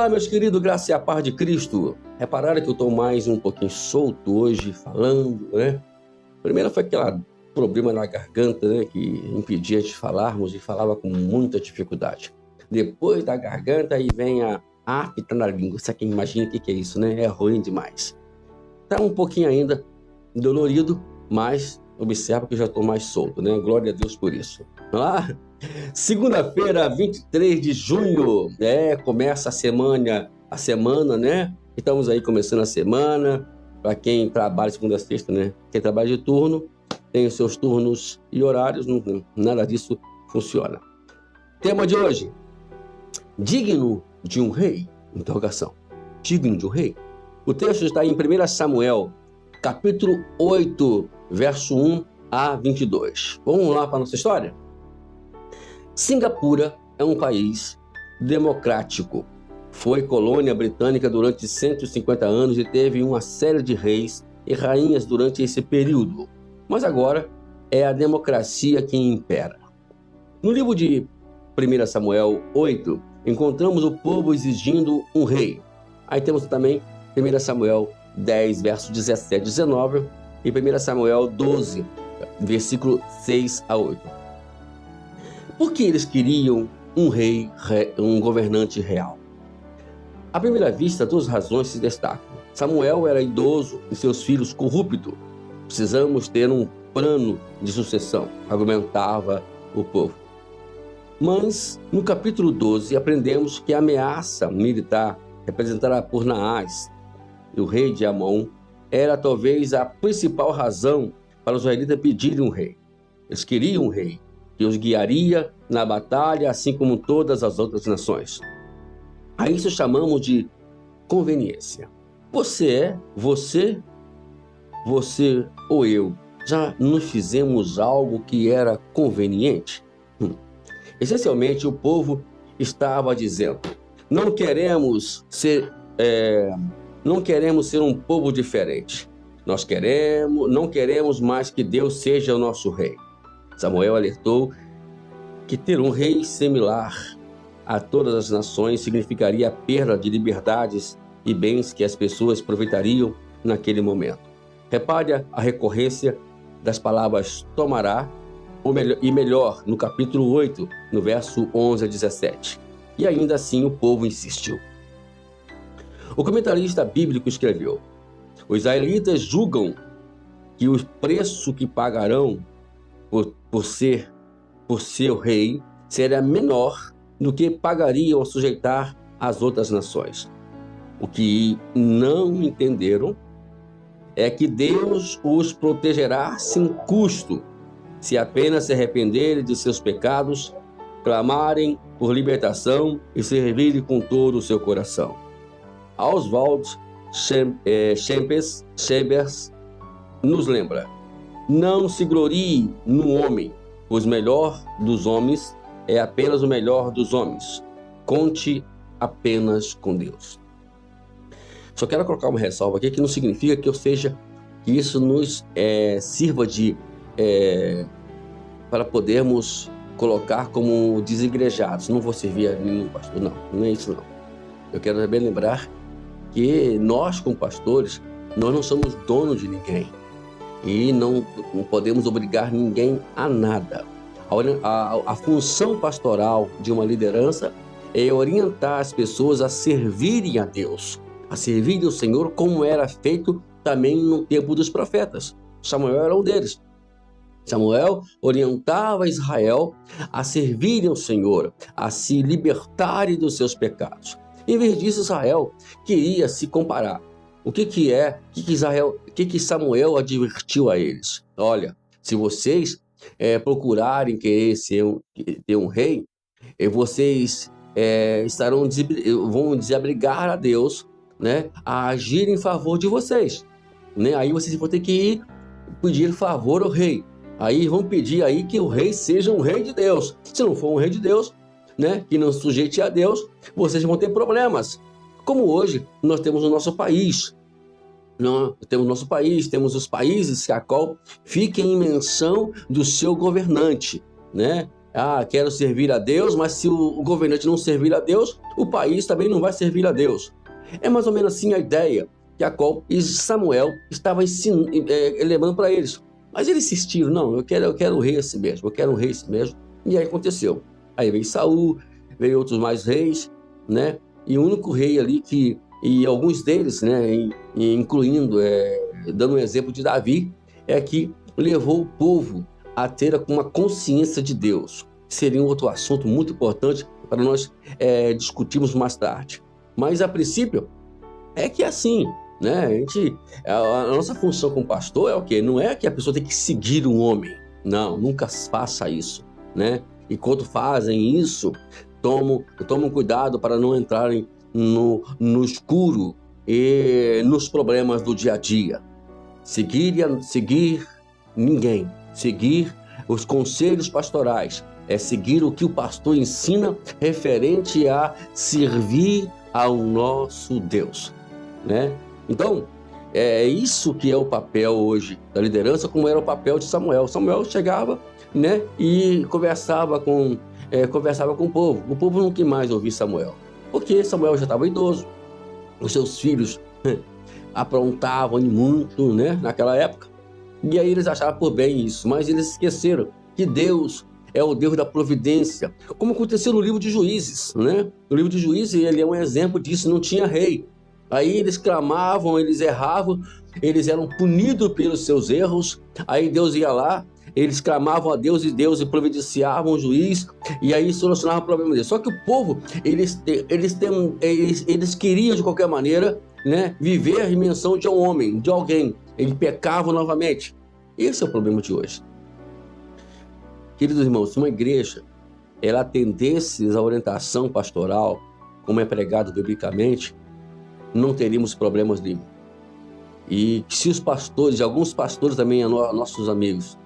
Olá, meus queridos, graça e a paz de Cristo. Repararam que eu estou mais um pouquinho solto hoje, falando, né? Primeiro foi aquele problema na garganta, né? Que impedia de falarmos e falava com muita dificuldade. Depois da garganta, aí vem a afta na língua. Você que imagina o que é isso, né? É ruim demais. Tá um pouquinho ainda dolorido, mas observa que eu já estou mais solto, né? Glória a Deus por isso. Vamos lá? Segunda-feira, 23 de junho, começa a semana, né? Estamos aí começando a semana, para quem trabalha segunda a sexta, né? Quem trabalha de turno, tem os seus turnos e horários, nada disso funciona. Tema de hoje, digno de um rei? Interrogação. Digno de um rei? O texto está em 1 Samuel, capítulo 8, verso 1 a 22. Vamos lá para a nossa história? Singapura é um país democrático. Foi colônia britânica durante 150 anos e teve uma série de reis e rainhas durante esse período. Mas agora é a democracia que impera. No livro de 1 Samuel 8, encontramos o povo exigindo um rei. Aí temos também 1 Samuel 10, verso 17 e 19 e 1 Samuel 12, versículo 6 a 8. Por que eles queriam um rei, um governante real? À primeira vista, duas razões se destacam. Samuel era idoso e seus filhos corruptos. Precisamos ter um plano de sucessão, argumentava o povo. Mas, no capítulo 12, aprendemos que a ameaça militar representada por Naás, o rei de Amon, era talvez a principal razão para os israelitas pedirem um rei. Eles queriam um rei que os guiaria na batalha, assim como todas as outras nações. A isso chamamos de conveniência. Você ou eu, já nos fizemos algo que era conveniente? Essencialmente, o povo estava dizendo, não queremos ser um povo diferente. Não queremos mais que Deus seja o nosso rei. Samuel alertou que ter um rei similar a todas as nações significaria a perda de liberdades e bens que as pessoas aproveitariam naquele momento. Repare a recorrência das palavras tomará e melhor no capítulo 8, no verso 11 a 17. E ainda assim o povo insistiu. O comentarista bíblico escreveu, os israelitas julgam que o preço que pagarão por ser o rei, será menor do que pagariam ao sujeitar as outras nações. O que não entenderam é que Deus os protegerá sem custo, se apenas se arrependerem de seus pecados, clamarem por libertação e servirem com todo o seu coração. Oswald Chambers nos lembra, não se glorie no homem, pois o melhor dos homens é apenas o melhor dos homens. Conte apenas com Deus. Só quero colocar uma ressalva aqui que não significa que isso nos sirva para podermos colocar como desigrejados. Não vou servir a nenhum pastor, não é isso não. Eu quero também lembrar que nós, como pastores, nós não somos donos de ninguém. E não podemos obrigar ninguém a nada. A função pastoral de uma liderança é orientar as pessoas a servirem a Deus, a servirem ao Senhor, como era feito também no tempo dos profetas. Samuel era um deles. Samuel orientava Israel a servirem ao Senhor, a se libertarem dos seus pecados. Em vez disso, Israel queria se comparar. O que Samuel advertiu a eles? Olha, se vocês procurarem querer ter um rei, vocês vão desabrigar a Deus, né, a agir em favor de vocês. Né? Aí vocês vão ter que ir pedir favor ao rei. Aí vão pedir aí que o rei seja um rei de Deus. Se não for um rei de Deus, né, que não sujeite a Deus, vocês vão ter problemas. Como hoje nós temos o nosso país. Temos os países que a qual fiquem em menção do seu governante, né? quero servir a Deus, mas se o governante não servir a Deus, o país também não vai servir a Deus. É mais ou menos assim a ideia que a qual Samuel estava levando para eles. Mas eles insistiram, não, eu quero um rei assim mesmo, eu quero um rei assim mesmo. E aí aconteceu. Aí veio Saul, veio outros mais reis, né? E o único rei ali e alguns deles, né, incluindo, dando um exemplo de Davi, que levou o povo a ter uma consciência de Deus. Seria um outro assunto muito importante para nós discutirmos mais tarde. Mas, a princípio, é que é assim, né? A nossa função como pastor é o quê? Não é que a pessoa tem que seguir um homem. Não, nunca faça isso, né? E quando fazem isso, tomam cuidado para não entrarem no escuro e nos problemas do dia a dia. Seguir ninguém. Seguir os conselhos pastorais. É seguir o que o pastor ensina referente a servir ao nosso Deus, né? Então, é isso que é o papel hoje da liderança, como era o papel de Samuel. Samuel chegava, né, e conversava com o povo. O povo não queria mais ouvir Samuel, porque Samuel já estava idoso. Os seus filhos aprontavam muito, né, naquela época. E aí eles acharam por bem isso, mas eles esqueceram que Deus é o Deus da providência, como aconteceu no livro de Juízes, né? No livro de Juízes, ele é um exemplo disso, não tinha rei. Aí eles clamavam, eles erravam, eles eram punidos pelos seus erros. Aí Deus ia lá, eles clamavam a Deus e Deus providenciava um juiz, e aí solucionava o problema deles. Só que o povo, eles queriam de qualquer maneira, né, viver a dimensão de um homem, de alguém. Eles pecavam novamente. Esse é o problema de hoje. Queridos irmãos, se uma igreja ela atendesse à orientação pastoral, como é pregado biblicamente, não teríamos problemas nenhum. E se os pastores, alguns pastores também, nossos amigos,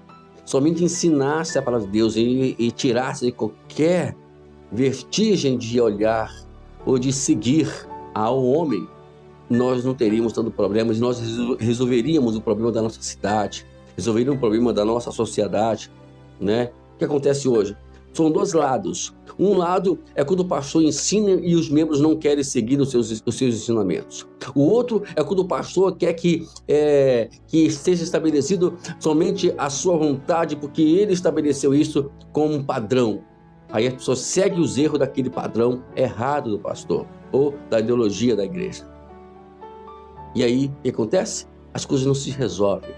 somente ensinassem a palavra de Deus e tirassem qualquer vestigem de olhar ou de seguir ao homem, nós não teríamos tanto problemas, nós resolveríamos o problema da nossa cidade, resolveríamos o problema da nossa sociedade, né? O que acontece hoje? São dois lados. Um lado é quando o pastor ensina e os membros não querem seguir os seus ensinamentos. O outro é quando o pastor quer que esteja estabelecido somente a sua vontade, porque ele estabeleceu isso como um padrão. Aí a pessoa segue os erros daquele padrão errado do pastor ou da ideologia da igreja. E aí, o que acontece? As coisas não se resolvem.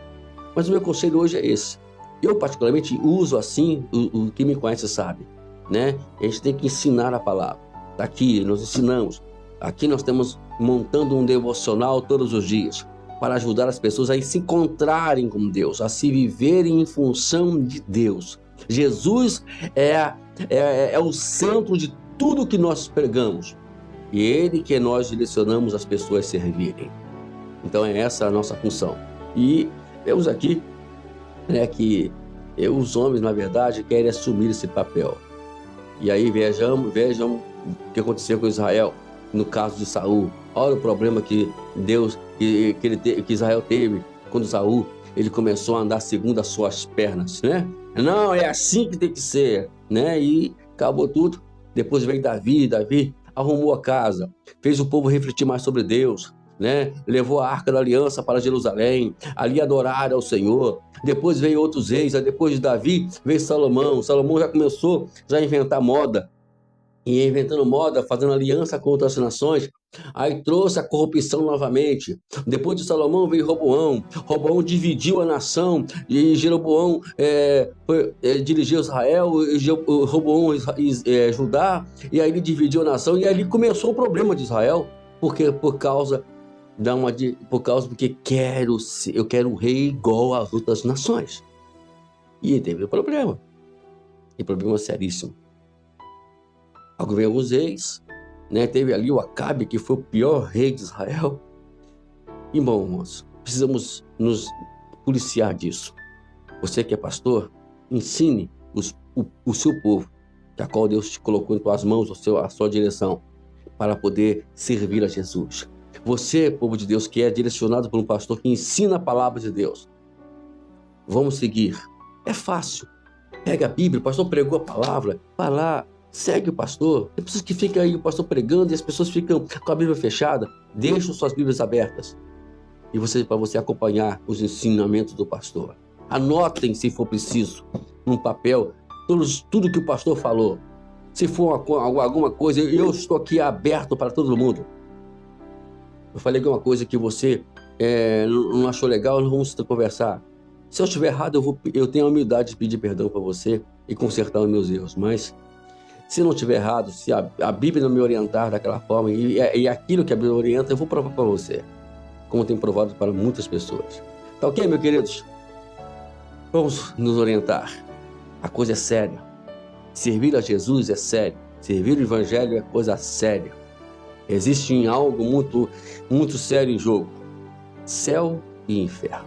Mas o meu conselho hoje é esse. Eu, particularmente, uso assim, o que me conhece sabe, né? A gente tem que ensinar a palavra. Aqui nós ensinamos. Aqui nós estamos montando um devocional todos os dias para ajudar as pessoas a se encontrarem com Deus, a se viverem em função de Deus. Jesus é o centro de tudo que nós pregamos. E Ele que nós direcionamos as pessoas a servirem. Então é essa a nossa função. E temos aqui que os homens, na verdade, querem assumir esse papel. E aí vejam o que aconteceu com Israel, no caso de Saul. Olha o problema que Israel teve quando Saul ele começou a andar segundo as suas pernas, né? Não, é assim que tem que ser, né? E acabou tudo. Depois veio Davi arrumou a casa, fez o povo refletir mais sobre Deus, né? Levou a Arca da Aliança para Jerusalém, ali adoraram ao Senhor. Depois veio outros reis, depois de Davi veio Salomão. Salomão já começou a inventar moda, e inventando moda, fazendo aliança com outras nações. Aí trouxe a corrupção novamente. Depois de Salomão veio Roboão. Roboão dividiu a nação e Jeroboão dirigiu Israel, Roboão Judá, e aí ele dividiu a nação, e aí começou o problema de Israel, porque eu quero um rei igual às outras nações. E teve um problema. E problema seríssimo. Alguns veio os reis, né? Teve ali o Acabe, que foi o pior rei de Israel. E, bom, irmãos, precisamos nos policiar disso. Você que é pastor, ensine o seu povo, a qual Deus te colocou em tuas mãos, a sua direção, para poder servir a Jesus. Você, povo de Deus, que é direcionado por um pastor que ensina a palavra de Deus, vamos seguir. É fácil. Pega a Bíblia, o pastor pregou a palavra, vai lá, segue o pastor. Tem pessoas que ficam aí, o pastor pregando, e as pessoas ficam com a Bíblia fechada. Deixam suas Bíblias abertas. E para você acompanhar os ensinamentos do pastor. Anotem, se for preciso, num papel, tudo que o pastor falou. Se for alguma coisa, eu estou aqui aberto para todo mundo. Eu falei alguma coisa que você não achou legal, nós vamos conversar. Se eu estiver errado, eu tenho a humildade de pedir perdão para você e consertar os meus erros. Mas se não estiver errado, se a Bíblia não me orientar daquela forma, e aquilo que a Bíblia orienta, eu vou provar para você, como tem provado para muitas pessoas. Tá ok, meus queridos? Vamos nos orientar. A coisa é séria. Servir a Jesus é sério. Servir o Evangelho é coisa séria. Existe algo muito, muito sério em jogo. Céu e inferno.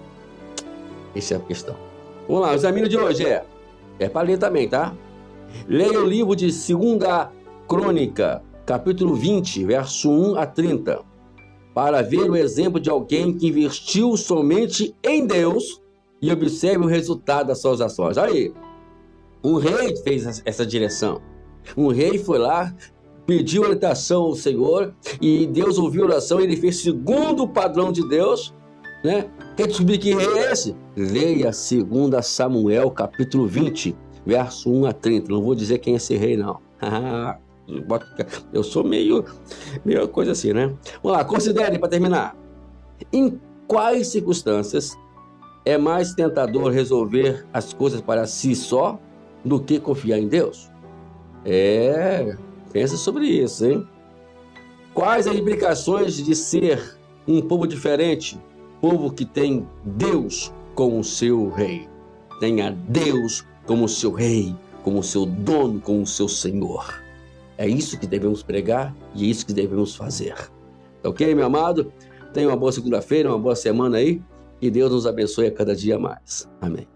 Essa é a questão. Vamos lá, o exame de hoje é para ler também, tá? Leia o livro de 2 Crônica, capítulo 20, verso 1 a 30, para ver o exemplo de alguém que investiu somente em Deus e observe o resultado das suas ações. Aí, um rei fez essa direção. Um rei foi lá, pediu orientação ao Senhor e Deus ouviu a oração e ele fez segundo o padrão de Deus, né? Quer descobrir que rei é esse? Leia 2 Samuel, capítulo 20, verso 1 a 30. Não vou dizer quem é esse rei, não. Eu sou meio coisa assim, né? Vamos lá, considere para terminar. Em quais circunstâncias é mais tentador resolver as coisas para si só do que confiar em Deus? Pensa sobre isso, hein? Quais as implicações de ser um povo diferente? Povo que tem Deus como seu rei. Tenha Deus como seu rei, como seu dono, como seu Senhor. É isso que devemos pregar e é isso que devemos fazer. Ok, meu amado? Tenha uma boa segunda-feira, uma boa semana aí. Que Deus nos abençoe a cada dia mais. Amém.